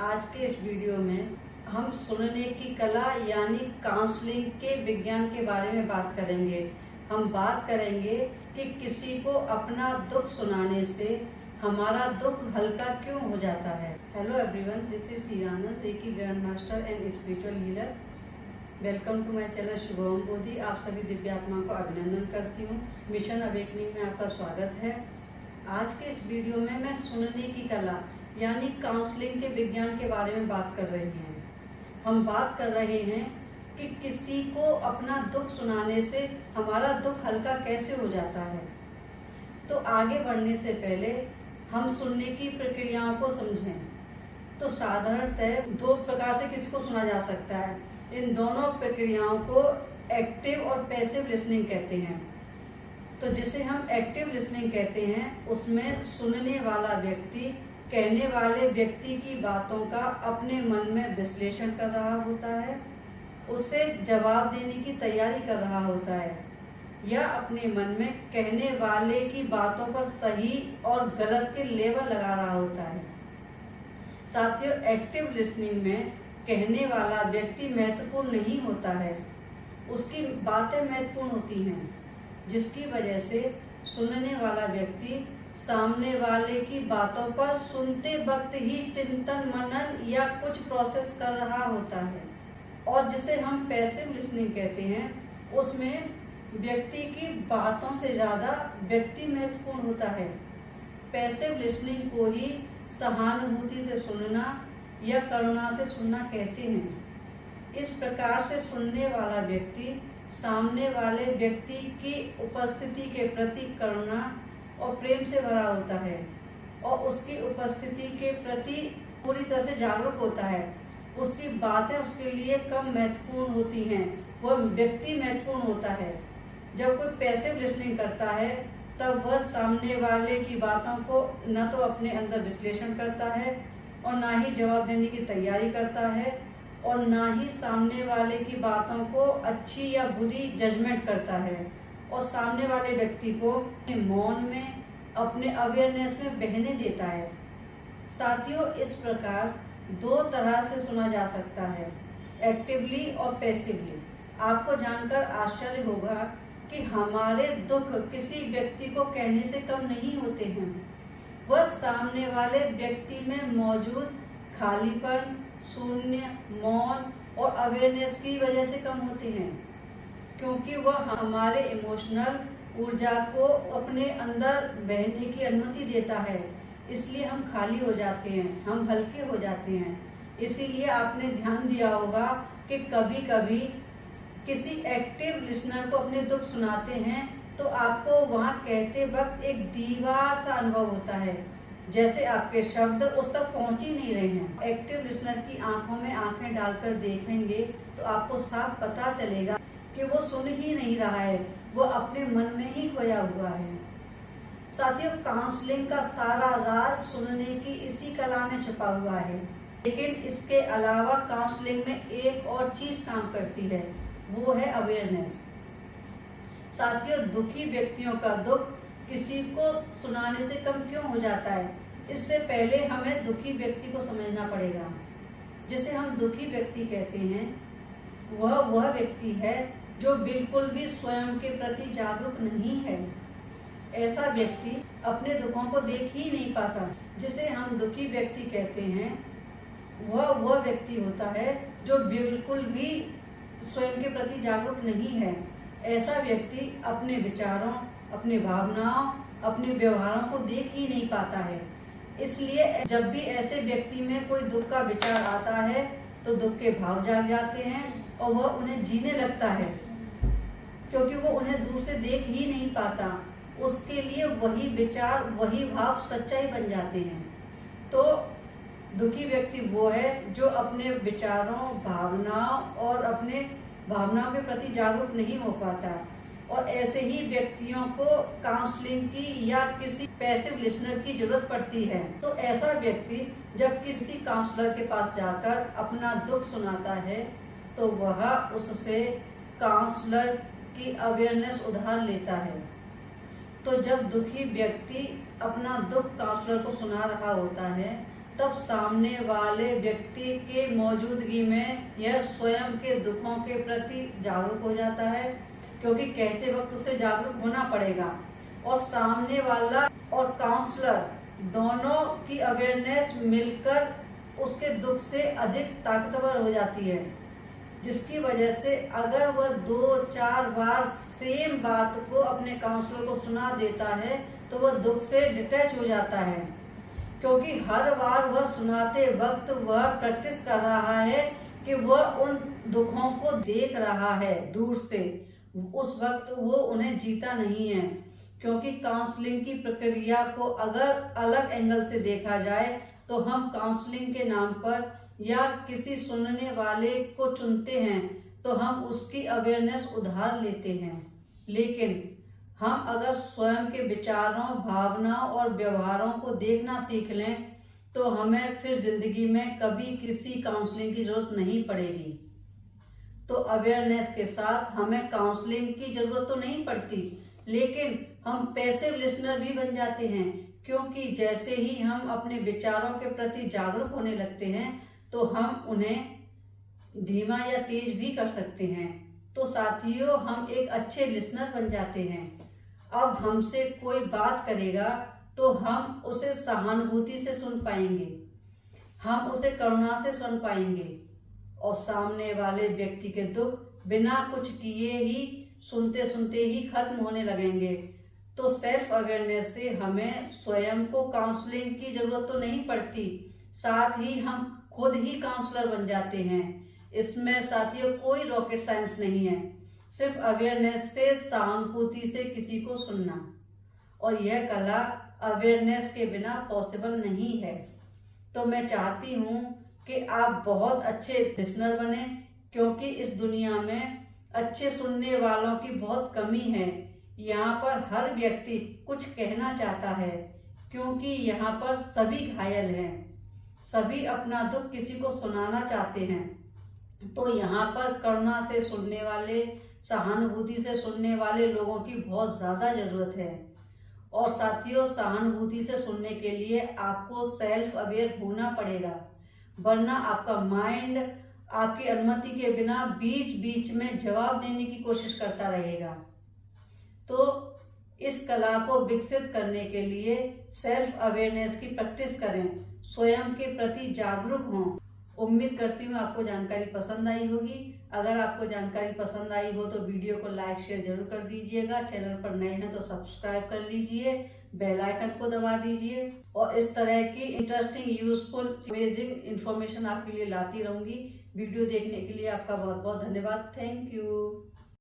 आज के इस वीडियो में हम सुनने की कला यानी काउंसलिंग के विज्ञान के बारे में बात करेंगे। हम बात करेंगे कि किसी को अपना दुख सुनाने से हमारा दुख हल्का क्यों हो जाता है। Hello everyone, this is Hiranand, reiki grand master and spiritual healer. Welcome to my channel Shubham Bodhi. आप सभी दिव्यात्मा को अभिनंदन करती हूँ। मिशन अवेकनिंग में आपका स्वागत है। आज के इस वीडियो में मैं सुनने की कला यानी काउंसलिंग के विज्ञान के बारे में बात कर रही हैं। हम बात कर रहे हैं कि किसी को अपना दुख सुनाने से हमारा दुख हल्का कैसे हो जाता है। तो आगे बढ़ने से पहले हम सुनने की प्रक्रियाओं को समझें। तो साधारणतः दो प्रकार से किसी को सुना जा सकता है। इन दोनों प्रक्रियाओं को एक्टिव और पैसिव लिसनिंग कहते हैं। तो जिसे हम एक्टिव लिसनिंग कहते हैं, उसमें सुनने वाला व्यक्ति कहने वाले व्यक्ति की बातों का अपने मन में विश्लेषण कर रहा होता है, उससे जवाब देने की तैयारी कर रहा होता है, या अपने मन में कहने वाले की बातों पर सही और गलत के लेबल लगा रहा होता है। साथियों, एक्टिव लिसनिंग में कहने वाला व्यक्ति महत्वपूर्ण नहीं होता है, उसकी बातें महत्वपूर्ण होती हैं, जिसकी वजह से सुनने वाला व्यक्ति सामने वाले की बातों पर सुनते वक्त ही चिंतन मनन या कुछ प्रोसेस कर रहा होता है। और जिसे हम पैसिव लिसनिंग कहते हैं, उसमें व्यक्ति की बातों से ज़्यादा व्यक्ति महत्वपूर्ण होता है। पैसिव लिसनिंग को ही सहानुभूति से सुनना या करुणा से सुनना कहते हैं। इस प्रकार से सुनने वाला व्यक्ति सामने वाले व्यक्ति की उपस्थिति के प्रति करुणा और प्रेम से भरा होता है और उसकी उपस्थिति के प्रति पूरी तरह से जागरूक होता है। उसकी बातें उसके लिए कम महत्वपूर्ण होती हैं, वह व्यक्ति महत्वपूर्ण होता है। जब कोई पैसिव लिसनिंग करता है, तब वह सामने वाले की बातों को न तो अपने अंदर विश्लेषण करता है और ना ही जवाब देने की तैयारी करता है, और ना ही सामने वाले की बातों को अच्छी या बुरी जजमेंट करता है, और सामने वाले व्यक्ति को अपने मौन में, अपने अवेयरनेस में बहने देता है। साथियों, इस प्रकार दो तरह से सुना जा सकता है, एक्टिवली और पैसिवली। आपको जानकर आश्चर्य होगा कि हमारे दुख किसी व्यक्ति को कहने से कम नहीं होते हैं, वह सामने वाले व्यक्ति में मौजूद खालीपन, शून्य, मौन और अवेयरनेस की वजह से कम होते हैं, क्योंकि वह हमारे इमोशनल ऊर्जा को अपने अंदर बहने की अनुमति देता है। इसलिए हम खाली हो जाते हैं, हम हल्के हो जाते हैं। इसीलिए आपने ध्यान दिया होगा कि कभी कभी किसी एक्टिव लिसनर को अपने दुख सुनाते हैं तो आपको वहाँ कहते वक्त एक दीवार सा अनुभव होता है, जैसे आपके शब्द उस तक पहुँच ही नहीं रहे हैं। एक्टिव लिसनर की आंखों में आंखें डालकर देखेंगे तो आपको साफ पता चलेगा कि वो सुन ही नहीं रहा है, वो अपने मन में ही खोया हुआ है। साथियों, काउंसलिंग का सारा राज सुनने की इसी कला में छुपा हुआ है। लेकिन इसके अलावा काउंसलिंग में एक और चीज काम करती है, वो है अवेयरनेस। साथियों, दुखी व्यक्तियों का दुख किसी को सुनाने से कम क्यों हो जाता है, इससे पहले हमें दुखी व्यक्ति को समझना पड़ेगा। जिसे हम दुखी व्यक्ति कहते हैं, वह व्यक्ति है जो बिल्कुल भी स्वयं के प्रति जागरूक नहीं है। ऐसा व्यक्ति अपने दुखों को देख ही नहीं पाता। जिसे हम दुखी व्यक्ति कहते हैं, वह व्यक्ति होता है जो बिल्कुल भी स्वयं के प्रति जागरूक नहीं है। ऐसा व्यक्ति अपने विचारों, अपनी भावनाओं, अपने व्यवहारों को देख ही नहीं पाता है। इसलिए जब भी ऐसे व्यक्ति में कोई दुख का विचार आता है तो दुख के भाव जाग जाते हैं और वह उन्हें जीने लगता है, क्योंकि वो उन्हें दूर से देख ही नहीं पाता। उसके लिए वही विचार, वही भाव सच्चाई बन जाते हैं। तो दुखी व्यक्ति वो है जो अपने विचारों, भावनाओं और अपने भावनाओं के प्रति जागरूक नहीं हो पाता। और ऐसे ही व्यक्तियों को काउंसलिंग की या किसी पैसिव लिसनर की जरूरत पड़ती है। तो ऐसा व्यक्ति जब किसी काउंसलर के पास जाकर अपना दुख सुनाता है तो वह उससे काउंसलर की अवेयरनेस उधार लेता है। तो जब दुखी व्यक्ति अपना दुख काउंसलर को सुना रहा होता है तब सामने वाले व्यक्ति के मौजूदगी में यह स्वयं के दुखों के प्रति जागरूक हो जाता है, क्योंकि कहते वक्त उसे जागरूक होना पड़ेगा। और सामने वाला और काउंसलर दोनों की अवेयरनेस मिलकर उसके दुख से अधिक ताकतवर हो जाती है, जिसकी वजह से अगर वह 2-4 बार सेम बात को अपने काउंसलर को सुना देता है तो वह दुख से डिटैच हो जाता है, क्योंकि हर बार वह सुनाते वक्त वह प्रैक्टिस कर रहा है कि वह उन दुखों को देख रहा है दूर से। उस वक्त वो उन्हें जीता नहीं है, क्योंकि काउंसलिंग की प्रक्रिया को अगर अलग एंगल से देखा जाए तो हम काउंसलिंग के नाम पर या किसी सुनने वाले को चुनते हैं तो हम उसकी अवेयरनेस उधार लेते हैं। लेकिन हम अगर स्वयं के विचारों, भावनाओं और व्यवहारों को देखना सीख लें तो हमें फिर जिंदगी में कभी किसी काउंसलिंग की जरूरत नहीं पड़ेगी। तो अवेयरनेस के साथ हमें काउंसलिंग की जरूरत तो नहीं पड़ती, लेकिन हम पैसिव लिसनर भी बन जाते हैं, क्योंकि जैसे ही हम अपने विचारों के प्रति जागरूक होने लगते हैं तो हम उन्हें धीमा या तेज भी कर सकते हैं। तो साथियों, हम एक अच्छे लिसनर बन जाते हैं। अब हमसे कोई बात करेगा तो हम उसे सहानुभूति से सुन पाएंगे, हम उसे करुणा से सुन पाएंगे और सामने वाले व्यक्ति के दुख बिना कुछ किए ही सुनते सुनते ही खत्म होने लगेंगे। तो सेल्फ अवेयरनेस से हमें स्वयं को काउंसलिंग की जरूरत तो नहीं पड़ती, साथ ही हम खुद ही काउंसलर बन जाते हैं। इसमें साथियों कोई रॉकेट साइंस नहीं है, सिर्फ अवेयरनेस से, सहानुभूति से किसी को सुनना, और यह कला अवेयरनेस के बिना पॉसिबल नहीं है। तो मैं चाहती हूँ कि आप बहुत अच्छे लिसनर बने, क्योंकि इस दुनिया में अच्छे सुनने वालों की बहुत कमी है। यहाँ पर हर व्यक्ति कुछ कहना चाहता है, क्योंकि यहाँ पर सभी घायल हैं, सभी अपना दुख किसी को सुनाना चाहते हैं। तो यहाँ पर करुणा से सुनने वाले, सहानुभूति से सुनने वाले लोगों की बहुत ज़्यादा ज़रूरत है। और साथियों, सहानुभूति से सुनने के लिए आपको सेल्फ अवेयर होना पड़ेगा, वरना आपका माइंड आपकी अनुमति के बिना बीच बीच में जवाब देने की कोशिश करता रहेगा। तो इस कला को विकसित करने के लिए सेल्फ अवेयरनेस की प्रैक्टिस करें, स्वयं के प्रति जागरूक हों। उम्मीद करती हूँ आपको जानकारी पसंद आई होगी। अगर आपको जानकारी पसंद आई हो तो वीडियो को लाइक शेयर जरूर कर दीजिएगा। चैनल पर नए हैं तो सब्सक्राइब कर लीजिए, बेल आइकन को दबा दीजिए, और इस तरह की इंटरेस्टिंग, यूजफुल, अमेजिंग इन्फॉर्मेशन आपके लिए लाती रहूंगी। वीडियो देखने के लिए आपका बहुत बहुत धन्यवाद। Thank you.